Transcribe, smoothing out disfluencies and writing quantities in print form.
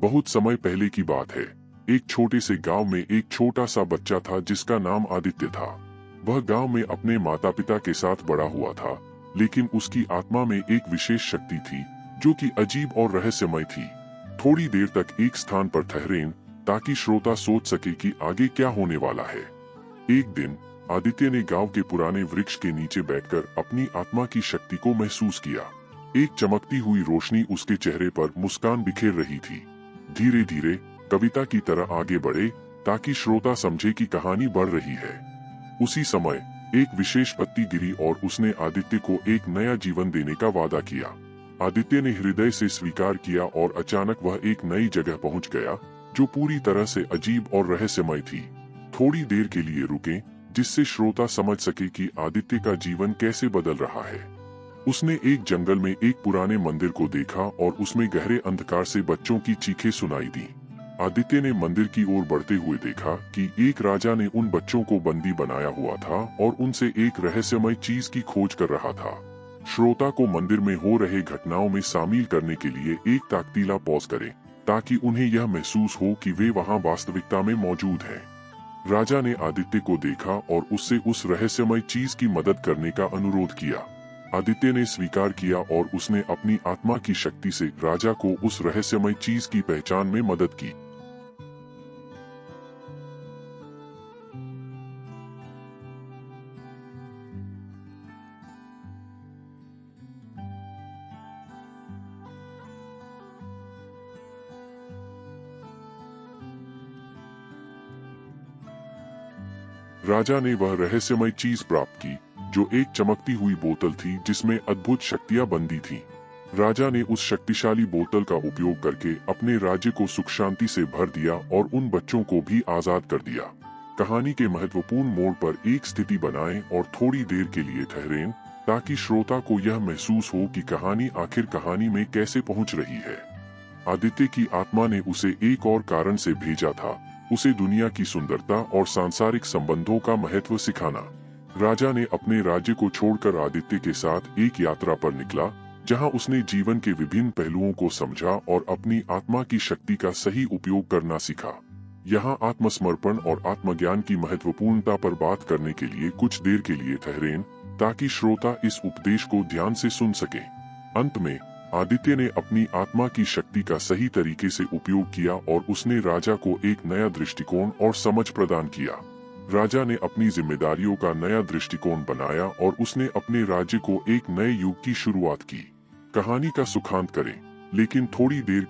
बहुत समय पहले की बात है। एक छोटे से गांव में एक छोटा सा बच्चा था जिसका नाम आदित्य था। वह गांव में अपने माता पिता के साथ बड़ा हुआ था, लेकिन उसकी आत्मा में एक विशेष शक्ति थी जो कि अजीब और रहस्यमय थी। थोड़ी देर तक एक स्थान पर ठहरें ताकि श्रोता सोच सके कि आगे क्या होने वाला है। एक दिन आदित्य ने गांव के पुराने वृक्ष के नीचे बैठकर अपनी आत्मा की शक्ति को महसूस किया। एक चमकती हुई रोशनी उसके चेहरे पर मुस्कान बिखेर रही थी। धीरे धीरे कविता की तरह आगे बढ़े ताकि श्रोता समझे कि कहानी बढ़ रही है। उसी समय एक विशेष पत्ती गिरी और उसने आदित्य को एक नया जीवन देने का वादा किया। आदित्य ने हृदय से स्वीकार किया और अचानक वह एक नई जगह पहुंच गया जो पूरी तरह से अजीब और रहस्यमय थी। थोड़ी देर के लिए रुके जिससे श्रोता समझ सके कि आदित्य का जीवन कैसे बदल रहा है। उसने एक जंगल में एक पुराने मंदिर को देखा और उसमें गहरे अंधकार से बच्चों की चीखें सुनाई दी। आदित्य ने मंदिर की ओर बढ़ते हुए देखा कि एक राजा ने उन बच्चों को बंदी बनाया हुआ था और उनसे एक रहस्यमय चीज की खोज कर रहा था। श्रोता को मंदिर में हो रहे घटनाओं में शामिल करने के लिए एक ताकतीला पॉज करें ताकि उन्हें यह महसूस हो कि वे वहां वास्तविकता में मौजूद हैं। राजा ने आदित्य को देखा और उससे उस रहस्यमय चीज की मदद करने का अनुरोध किया। आदित्य ने स्वीकार किया और उसने अपनी आत्मा की शक्ति से राजा को उस रहस्यमय चीज की पहचान में मदद की। राजा ने वह रहस्यमय चीज प्राप्त की जो एक चमकती हुई बोतल थी जिसमें अद्भुत शक्तियां बंदी थीं। राजा ने उस शक्तिशाली बोतल का उपयोग करके अपने राज्य को सुख शांति से भर दिया और उन बच्चों को भी आजाद कर दिया। कहानी के महत्वपूर्ण मोड़ पर एक स्थिति बनाएं और थोड़ी देर के लिए ठहरें ताकि श्रोता को यह महसूस हो कि कहानी आखिर कहानी में कैसे पहुंच रही है। आदित्य की आत्मा ने उसे एक और कारण से भेजा था, उसे दुनिया की सुंदरता और सांसारिक संबंधों का महत्व सिखाना। राजा ने अपने राज्य को छोड़कर आदित्य के साथ एक यात्रा पर निकला जहां उसने जीवन के विभिन्न पहलुओं को समझा और अपनी आत्मा की शक्ति का सही उपयोग करना सीखा। यहाँ आत्मसमर्पण और आत्मज्ञान की महत्वपूर्णता पर बात करने के लिए कुछ देर के लिए ठहरें ताकि श्रोता इस उपदेश को ध्यान से सुन सके। अंत में आदित्य ने अपनी आत्मा की शक्ति का सही तरीके से उपयोग किया और उसने राजा को एक नया दृष्टिकोण और समझ प्रदान किया। राजा ने अपनी जिम्मेदारियों का नया दृष्टिकोण बनाया और उसने अपने राज्य को एक नए युग की शुरुआत की। कहानी का सुखांत करें, लेकिन थोड़ी देर